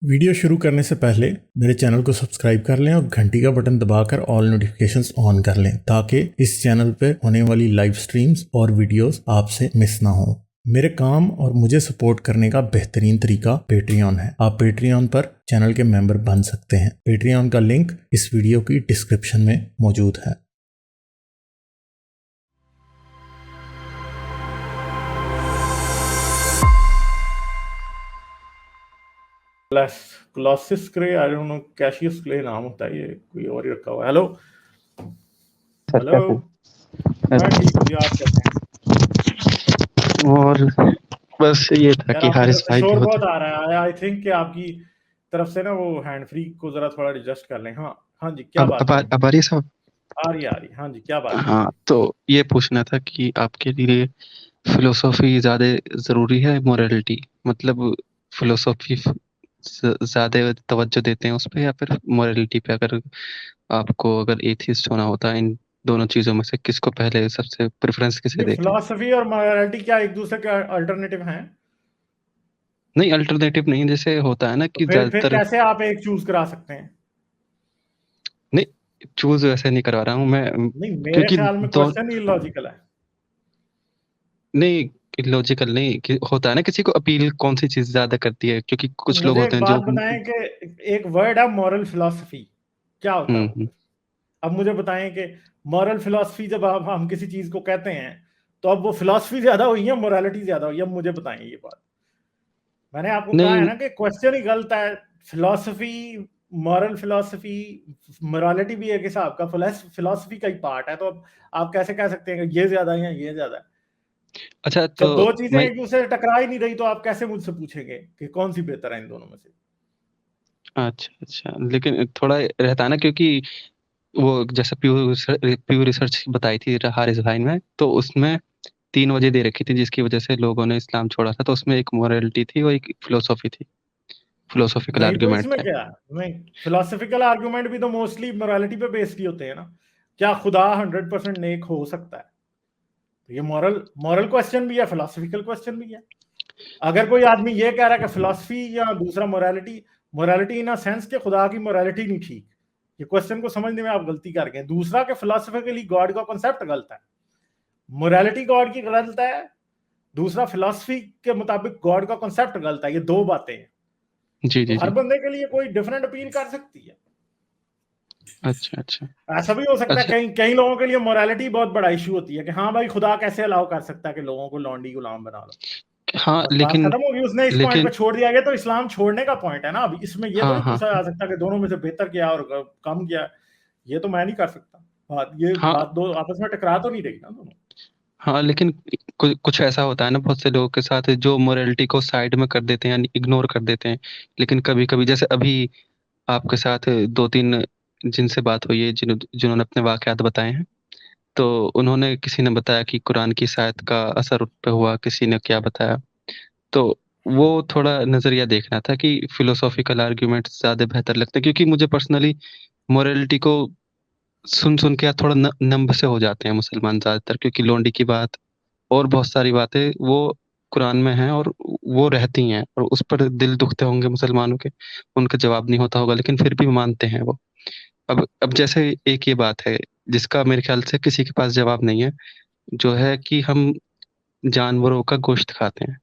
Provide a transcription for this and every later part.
Video शुरू करने से पहले मेरे चैनल को सब्सक्राइब कर लें और घंटी का बटन दबाकर ऑल नोटिफिकेशंस ऑन कर लें ताकि इस चैनल पे होने वाली लाइव स्ट्रीम्स और वीडियोस आपसे मिस ना हो। मेरे काम और मुझे सपोर्ट करने का बेहतरीन तरीका पेट्रियन है। आप पेट्रियन पर चैनल के मेंबर बन सकते हैं। पेट्रियन का लिंक इस वीडियो की डिस्क्रिप्शन में मौजूद है। Cassius Clay, I don't know, Cassius Clay नाम होता है, ये कोई और ही रखा हुआ है। हेलो हेलो, मैं ठीक हूँ जी, आप कैसे हैं? और बस ये था यार कि आपकी हारिस तरफ से भाई भी शोर होते। बहुत आ रहा है। आई थिंक कि आपकी तरफ से ना वो हैंड फ्री को जरा थोड़ा एडजस्ट कर लें। हाँ हाँ जी, क्या बात करनी है? अब आ रही है सब। आ रही। हाँ जी, क्या बात करनी हाँ, है? तो ये पूछना था कि आपके लिए फिलोसॉफी ज्यादा जरूरी है मोरालिटी, मतलब फिलोसॉफी ज्यादा तवज्जो देते हैं उस पे या फिर मोरालिटी पे? अगर एथिस्ट होना होता है, इन दोनों चीजों में से किसको पहले सबसे प्रेफरेंस किसे ये देते हैं? फिलोसफी और मोरालिटी क्या एक दूसरे के अल्टरनेटिव हैं? नहीं, अल्टरनेटिव नहीं, जैसे होता है ना तो कि फिर ज्यादातर। कैसे आप एक चूज करा सकते हैं? नहीं, चूज वैसे नहीं करवा रहा हूँ मैं, नहीं, मेरे क्योंकि ख्याल में दो क्वेश्चन ही लॉजिकल है। नहीं, लॉजिकल नहीं कि होता है ना किसी को अपील कौन सी चीज ज्यादा करती है, क्योंकि तो कुछ लोग मुझे होते एक हैं बात जो बताएं कि एक वर्ड है मॉरल फिलॉसफी, क्या होता है वो? हम्म। अब मुझे बताएं कि मॉरल फिलॉसफी जब हम किसी चीज को कहते हैं तो अब वो फिलॉसफी ज्यादा हुई है, मोरालिटी ज्यादा हुई है? अब मुझे बताएं ये बात। मैंने आपको कहा है नहीं, ना कि क्वेश्चन ही गलत है। फिलॉसफी, मॉरल फिलॉसफी, मोरालिटी भी एक हिसाब का फिलॉसफी का ही पार्ट है। तो अब आप कैसे कह सकते हैं कि ये ज्यादा है या ये ज्यादा है? अच्छा जब तो दो चीजें मैं एक दूसरे से टकरा ही नहीं रही तो आप कैसे मुझसे पूछेंगे कि कौन सी बेहतर है इन दोनों में से? अच्छा, लेकिन थोड़ा रहता है ना, क्योंकि वो जैसे प्यू रिसर्च बताई थी हारिस भाई में, तो उसमें 3 वजह दे रखी थी जिसकी वजह से लोगों ने इस्लाम छोड़ा था, तो उसमें एक मोरालिटी थी और एक फिलोसॉफी थी, फिलोसॉफिकल नहीं तो आर्ग्यूमेंट इसमें था। क्या है? नहीं, फिलोसफिकल आर्गुमेंट भी तो मोस्टली मोरालिटी पे बेस्ड ही होते हैं ना। क्या खुदा 100% नेक हो सकता है? तो ये मॉरल मॉरल क्वेश्चन भी है, फिलोसफिकल क्वेश्चन भी है। अगर कोई आदमी ये कह रहा है कि फिलोसफी या दूसरा मोरालिटी, मोरालिटी इन सेंस के खुदा की मोरालिटी नहीं ठीक, ये क्वेश्चन को समझने में आप गलती कर गए। दूसरा के फिलोसफिकली गॉड का कॉन्सेप्ट गलत है, मोरालिटी गॉड की गलत है। दूसरा फिलोसफी के मुताबिक गॉड का कॉन्सेप्ट गलत है। ये दो बातें हैं। जी तो जी हर जी। बंदे के लिए कोई डिफरेंट अपील कर सकती है। अच्छा। ऐसा भी हो सकता है अच्छा। कई कई लोगों के लिए मोरालिटी बहुत बड़ा इशू होती है कि हाँ भाई, खुदा कैसे अलाउ कर सकता है कि लोगों को लौंडी गुलाम बना लो? हाँ, बस बात लेकिन खत्म होगी। उसने इस पॉइंट लेकिन पे छोड़ दिया गया तो इस्लाम छोड़ने का पॉइंट है ना। अभी इसमें ये तो हाँ नहीं हाँ पूछा जा सकता कि दोनों में से बेहतर किया और कम किया। ये तो मैं नहीं कर सकता। ये हाँ बात दो आपस में टकरा तो नहीं रही ना दोनों। हाँ, लेकिन कुछ ऐसा होता है ना बहुत से लोगों के साथ, जो मोरालिटी को साइड में कर देते हैं, यानी इग्नोर कर देते हैं। लेकिन कभी कभी जैसे अभी आपके साथ 2-3 जिनसे बात हुई है, जिन्होंने अपने वाकयात बताए हैं, तो उन्होंने, किसी ने बताया कि कुरान की इस आयत का असर उन पे हुआ, किसी ने क्या बताया। तो वो थोड़ा नजरिया देखना था कि फिलोसॉफिकल आर्ग्यूमेंट ज्यादा बेहतर लगते हैं, क्योंकि मुझे पर्सनली मोरालिटी को सुन सुन के थोड़ा नंब से हो जाते हैं मुसलमान ज्यादातर, क्योंकि लोंडी की बात और बहुत सारी बातें वो कुरान में हैं और वो रहती हैं, और उस पर दिल दुखते होंगे मुसलमानों के, उनका जवाब नहीं होता होगा, लेकिन फिर भी मानते हैं वो। अब जैसे एक ये बात है जिसका मेरे ख्याल से किसी के पास जवाब नहीं है, जो है कि हम जानवरों का गोश्त खाते हैं।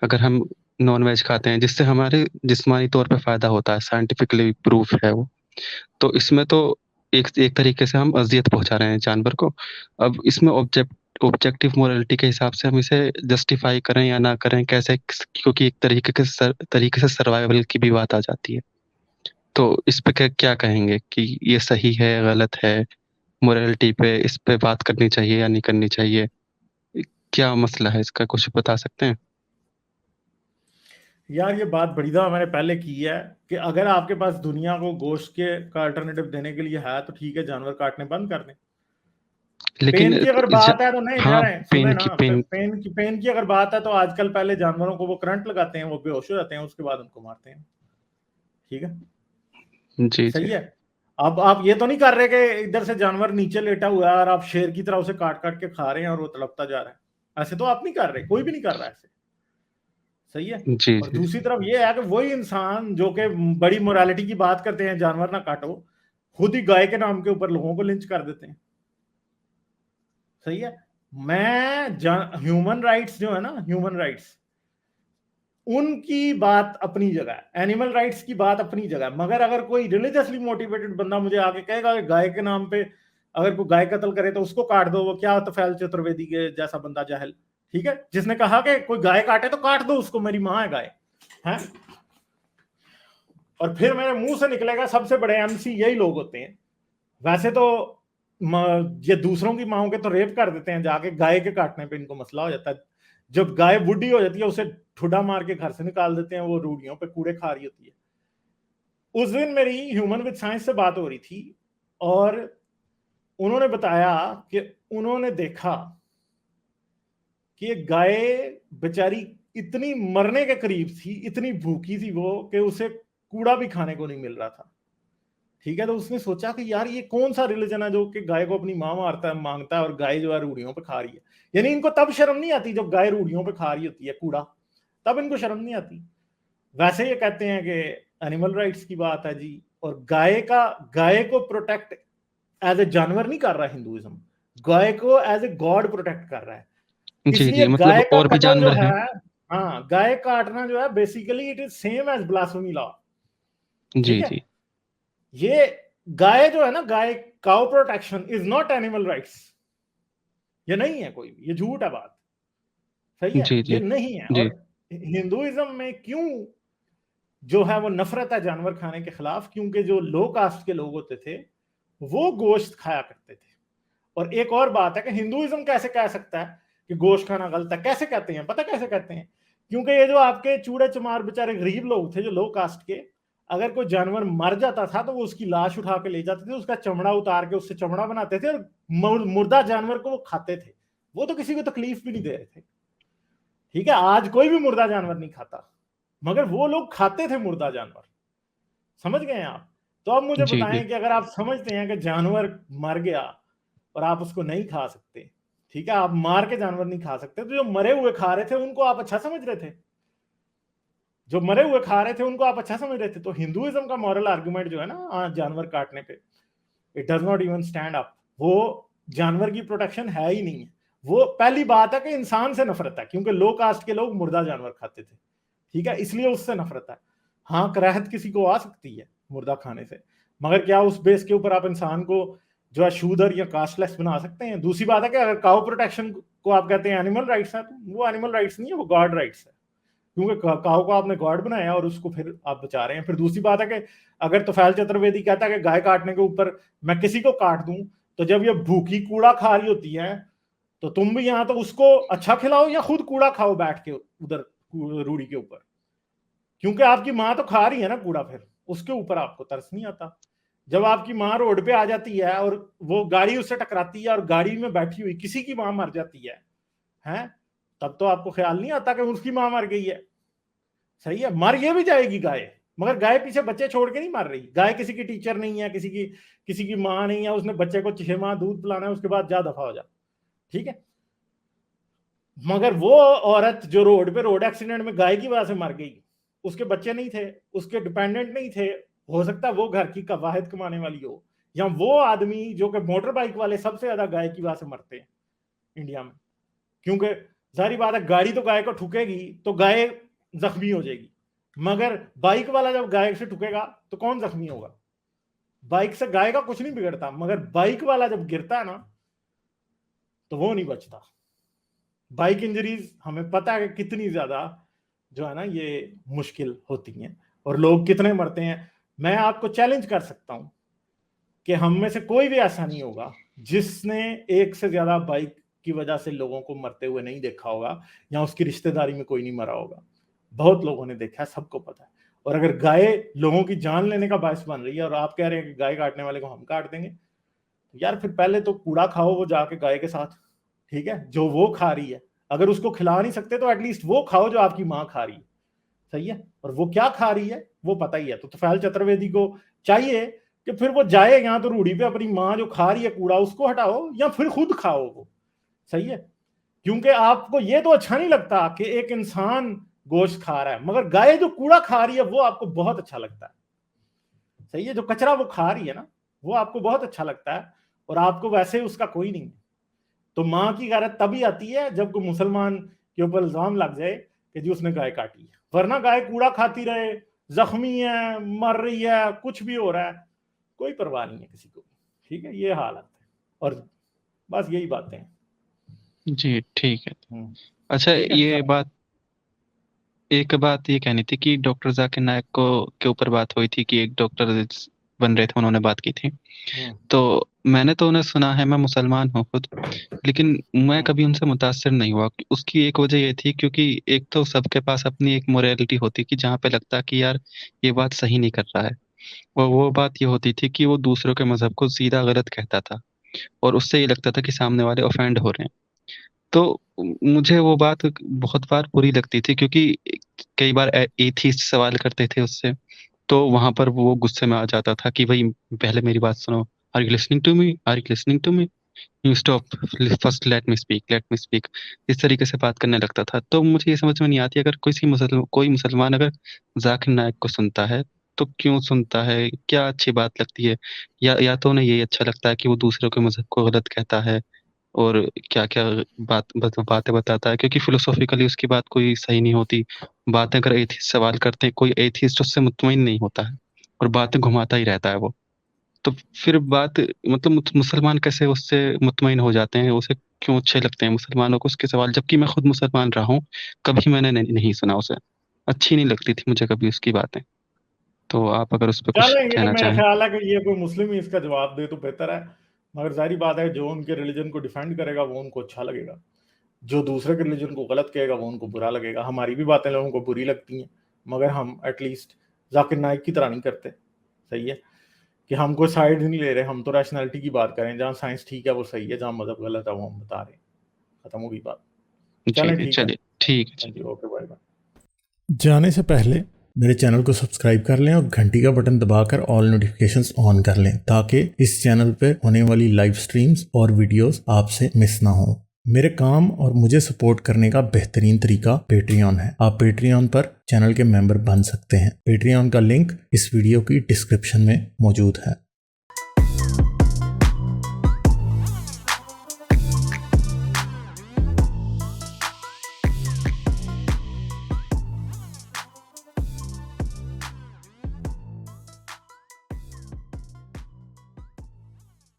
अगर हम नॉन वेज खाते हैं जिससे हमारे जिस्मानी तौर पे फायदा होता है, साइंटिफिकली प्रूफ है वो, तो इसमें तो एक एक तरीके से हम अजियत पहुंचा रहे हैं जानवर को। अब इसमें ऑब्जेक्टिव मोरालिटी के हिसाब से हम इसे जस्टिफाई करें या ना करें, कैसे, क्योंकि एक तरीके से सर्वाइवल की भी बात आ जाती है। तो इस पे क्या कहेंगे कि ये सही है, गलत है? मोरालिटी पे, इस पे बात करनी चाहिए या नहीं करनी चाहिए? क्या मसला है इसका, कुछ बता सकते हैं? यार ये बात बड़ी दफा मैंने पहले की है कि अगर आपके पास दुनिया को गोश्त के का अल्टरनेटिव देने के लिए है तो ठीक है, जानवर काटने बंद कर दें। लेकिन पेन की अगर बात है तो नहीं, हाँ, ठहरें, सुने पेन ना। की पेन। पेन की अगर बात है तो आजकल पहले जानवरों को वो करंट लगाते हैं, वो बेहोश हो जाते हैं, उसके बाद उनको मारते हैं। ठीक है, जी जी। सही है। अब आप ये तो नहीं कर रहे कि इधर से जानवर नीचे लेटा हुआ है और आप शेर की तरह उसे काट काट के खा रहे हैं और वो तड़पता जा रहा है। ऐसे तो आप नहीं कर रहे, कोई भी नहीं कर रहा है ऐसे। सही है। जी और जी दूसरी तरफ ये है कि वही इंसान जो कि बड़ी मोरालिटी की बात करते हैं, जानवर ना काटो, खुद ही गाय के नाम के ऊपर लोगों को लिंच कर देते हैं। सही है। ह्यूमन राइट्स जो है ना, ह्यूमन राइट्स, उनकी बात अपनी जगह है, एनिमल राइट्स की बात अपनी जगह है। मगर अगर कोई रिलीजियसली मोटिवेटेड बंदा मुझे आके कहेगा कि गाय के नाम पे अगर कोई गाय कत्ल करे तो उसको काट दो, वो क्या तफैल चतुर्वेदी के जैसा बंदा जाहिल, ठीक है, जिसने कहा कि कोई गाय काटे तो काट दो उसको, मेरी माँ है गाय, है। और फिर मेरे मुंह से निकलेगा सबसे बड़े एमसी यही लोग होते हैं। वैसे तो ये दूसरों की माओं के तो रेप कर देते हैं जाके, गाय के काटने पे इनको मसला हो जाता है। जब गाय बुढ़ी हो जाती है उसे ठुडा मार के घर से निकाल देते हैं, वो रूढ़ियों पे कूड़े खा रही होती है। उस दिन मेरी ह्यूमन विद साइंस से बात हो रही थी और उन्होंने बताया कि उन्होंने देखा कि गाय बेचारी इतनी मरने के करीब थी, इतनी भूखी थी वो, कि उसे कूड़ा भी खाने को नहीं मिल रहा था। ठीक है, तो उसने सोचा कि यार ये कौन सा रिलीजन है जो कि गाय को अपनी माँ मारता है, मांगता है, और गाय जो है रूढ़ियों पे खा रही है। यानी इनको तब शर्म नहीं आती जब गाय रूढ़ियों पे खा रही होती है कूड़ा, तब इनको शर्म नहीं आती। वैसे ये कहते हैं कि एनिमल राइट्स की बात है जी, और गाय को प्रोटेक्ट एज ए जानवर नहीं कर रहा हिंदुइज्म, गाय को एज ए गॉड प्रोटेक्ट कर रहा है। जी इसलिए जी, मतलब गाय का और भी कत्ल जो जानवर है, हैं। हाँ, गाय काटना जो है basically it is same as blasphemy law. ठीक जी है। जी ये गाय जो है ना, गाय cow protection is not animal rights. ये नहीं है कोई भी, ये झूठ है बात। सही है, जी ये जी नहीं है। जी और हिंदुइज्म में क्यों जो है वो नफरत है जानवर खाने के खिलाफ, क्योंकि जो लो कास्ट के लोग होते थे वो गोश्त खाया करते थे। और एक और बात है कि हिंदुइज्म कैसे कह सकता है कि गोश्त खाना गलत है, कैसे कहते हैं पता कैसे कहते हैं? क्योंकि ये जो आपके चूड़े चमार बेचारे गरीब लोग थे जो लो कास्ट के, अगर कोई जानवर मर जाता था तो वो उसकी लाश उठा के ले जाते थे, उसका चमड़ा उतार के उससे चमड़ा बनाते थे और मुर्दा जानवर को वो खाते थे। वो तो किसी को तकलीफ भी नहीं दे रहे थे। ठीक है, आज कोई भी मुर्दा जानवर नहीं खाता, मगर वो लोग खाते थे मुर्दा जानवर। समझ गए आप? तो अब मुझे जी जी बताएं कि अगर आप समझते हैं कि जानवर मर गया और आप उसको नहीं खा सकते, ठीक है, आप मार के जानवर नहीं खा सकते, तो जो मरे हुए खा रहे थे उनको आप अच्छा समझ रहे थे? जो मरे हुए खा रहे थे उनको आप अच्छा समझ रहे थे? तो हिंदुइज्म का मॉरल आर्गुमेंट जो है ना जानवर काटने पे, it does not even stand up. वो जानवर की प्रोटेक्शन है ही नहीं है। वो पहली बात है कि इंसान से नफरत है, क्योंकि लो कास्ट के लोग मुर्दा जानवर खाते थे, ठीक है, इसलिए उससे नफरत है। हाँ, कराहत किसी को आ सकती है मुर्दा खाने से, मगर क्या उस बेस के ऊपर आप इंसान को जो है शूदर या कास्टलेस बना सकते हैं? दूसरी बात है कि अगर काउ प्रोटेक्शन को आप कहते हैं एनिमल राइट्स है, तो वो एनिमल राइट्स नहीं है, वो गॉड राइट्स है, क्योंकि काऊ को आपने गॉड बनाया और उसको फिर आप बचा रहे हैं। फिर दूसरी बात है कि अगर तोफैल चतुर्वेदी कहता है कि गाय काटने के ऊपर मैं किसी को काट दूं, तो जब ये भूखी कूड़ा खा रही होती है तो तुम भी यहाँ तो उसको अच्छा खिलाओ या खुद कूड़ा खाओ बैठ के उधर रूढ़ी के ऊपर, क्योंकि आपकी माँ तो खा रही है ना कूड़ा, फिर उसके ऊपर आपको तरस नहीं आता। जब आपकी माँ रोड पे आ जाती है और वो गाड़ी उससे टकराती है और गाड़ी में बैठी हुई किसी की माँ मर जाती है, हैं, तब तो आपको ख्याल नहीं आता कि उसकी माँ मर गई है। सही है, मर ये भी जाएगी गाय, मगर गाय पीछे बच्चे छोड़ के नहीं मर रही। गाय किसी की टीचर नहीं है, किसी की माँ नहीं है, उसने बच्चे को 6 माह दूध पिलाना है, उसके बाद जा दफा हो जा। ठीक है, मगर वो औरत जो रोड एक्सीडेंट में गाय की वजह से मर गई, उसके बच्चे नहीं थे, उसके डिपेंडेंट नहीं थे, हो सकता है वो घर की वाहिद कमाने वाली हो, या वो आदमी जो कि मोटर बाइक वाले सबसे ज्यादा गाय की वजह से मरते हैं इंडिया में, क्योंकि जारी बात है गाड़ी तो गाय को ठुकेगी तो गाय जख्मी हो जाएगी, मगर बाइक वाला जब गाय से ठुकेगा तो कौन जख्मी होगा? बाइक से गाय का कुछ नहीं बिगड़ता, मगर बाइक वाला जब गिरता है ना तो वो नहीं बचता। बाइक इंजरीज हमें पता है कि कितनी ज्यादा जो है ना ये मुश्किल होती हैं और लोग कितने मरते हैं। मैं आपको चैलेंज कर सकता हूं कि हम में से कोई भी ऐसा नहीं होगा जिसने एक से ज्यादा बाइक की वजह से लोगों को मरते हुए नहीं देखा होगा, या उसकी रिश्तेदारी में कोई नहीं मरा होगा। बहुत लोगों ने देखा है, सबको पता है। और अगर गाय लोगों की जान लेने का बायस बन रही है और आप कह रहे हैं कि गाय काटने वाले को हम काट देंगे, तो यार फिर पहले तो कूड़ा खाओ वो जाके गाय के साथ, ठीक है, जो वो खा रही है। अगर उसको खिला नहीं सकते तो एटलीस्ट वो खाओ जो आपकी माँ खा रही है। सही है, और वो क्या खा रही है वो पता ही है। तो तोफैल चतुर्वेदी को चाहिए कि फिर वो जाए यहाँ तो रूढ़ी पे, अपनी माँ जो खा रही है कूड़ा उसको हटाओ या फिर खुद खाओ वो। सही है, क्योंकि आपको ये तो अच्छा नहीं लगता कि एक इंसान गोश्त खा रहा है, मगर गाय जो कूड़ा खा रही है वो आपको बहुत अच्छा लगता है, सही है, जो कचरा वो खा रही है ना वो आपको बहुत अच्छा लगता है, और आपको वैसे उसका कोई नहीं है। तो माँ की गैरत तभी आती है जब कोई मुसलमान के ऊपर इल्जाम लग जाए कि जी उसने गाय काटी है, वरना गाय कूड़ा खाती रहे, जख्मी है, मर रही है, कुछ भी हो रहा है, कोई परवाह नहीं है किसी को, ठीक है, ये हालत है। और बस यही बातें हैं। जी ठीक है। हम्म, अच्छा, ठीक है, ये चलो। बात, एक बात ये कहनी थी कि डॉक्टर जाकिर नायक को के ऊपर बात हुई थी कि एक डॉक्टर बन रहे थे, उन्होंने बात की थी। हम्म, तो मैंने तो उन्हें सुना है, मैं मुसलमान हूँ खुद, लेकिन मैं हम्म, कभी उनसे मुतासिर नहीं हुआ। उसकी एक वजह ये थी क्योंकि एक तो सबके पास अपनी एक मोरालिटी होती कि जहाँ पे लगता कि यार ये बात सही नहीं कर रहा है, और वो बात ये होती थी कि वो दूसरों के मजहब को सीधा गलत कहता था, और उससे ये लगता था कि सामने वाले ऑफेंड हो रहे हैं। तो मुझे वो बात बहुत बार बुरी लगती थी, क्योंकि कई बार एथीस्ट सवाल करते थे उससे, तो वहां पर वो गुस्से में आ जाता था कि भाई पहले मेरी बात सुनो, are you listening to me, are you listening to me, you stop, first let me speak, इस तरीके से बात करने लगता था। तो मुझे ये समझ में नहीं आती, अगर कोई मुसलमान अगर जाकिर नायक को सुनता है तो क्यों सुनता है, क्या अच्छी बात लगती है, या तो उन्हें यही अच्छा लगता है कि वो दूसरों के मजहब को गलत कहता है और क्या-क्या बातें बताता है, क्योंकि फिलोसॉफिकली उसकी बात कोई सही नहीं होती। बातें अगर एथिस्ट सवाल करते हैं, कोई एथिस्ट उससे मुत्तमिन नहीं होता है और बातें घुमाता ही रहता है वो। तो फिर बात, मतलब मुसलमान कैसे उससे मुत्तमिन हो जाते हैं, उसे क्यों अच्छे लगते हैं मुसलमानों को उसके सवाल, जबकि मैं खुद मुसलमान रहा हूँ, कभी मैंने नहीं सुना उसे। अच्छी नहीं लगती थी मुझे कभी उसकी बातें। तो आप अगर उस पे कुछ चलें, ये कहना मेरा चाहें? ख्याल है कि ये कोई मुस्लिम ही इसका जवाब दे तो बेहतर है, मगर जाहिर बात है जो उनके रिलीजन को डिफेंड करेगा वो उनको अच्छा लगेगा, जो दूसरे के रिलीजन को गलत कहेगा वो उनको बुरा लगेगा। हमारी भी बातें लोगों को बुरी लगती हैं, मगर हम एटलीस्ट जाकिर नाइक की तरह नहीं करते, सही है, कि हम कोई साइड नहीं ले रहे, हम तो रैशनैलिटी की बात करें, जहाँ साइंस ठीक है वो सही है, जहाँ मजहब गलत है वो हम बता रहे हैं, खत्म होगी बात। जी, चलें, जी, ठीक है, चलिए, ठीक है, हाँ जी, चलिए। Okay, bye bye. जाने से पहले मेरे चैनल को सब्सक्राइब कर लें और घंटी का बटन दबाकर ऑल नोटिफिकेशंस ऑन कर लें, ताकि इस चैनल पे होने वाली लाइव स्ट्रीम्स और वीडियोस आपसे मिस ना हो। मेरे काम और मुझे सपोर्ट करने का बेहतरीन तरीका पेट्रियन है। आप पेट्रियन पर चैनल के मेंबर बन सकते हैं। पेट्रियन का लिंक इस वीडियो की डिस्क्रिप्शन में मौजूद है।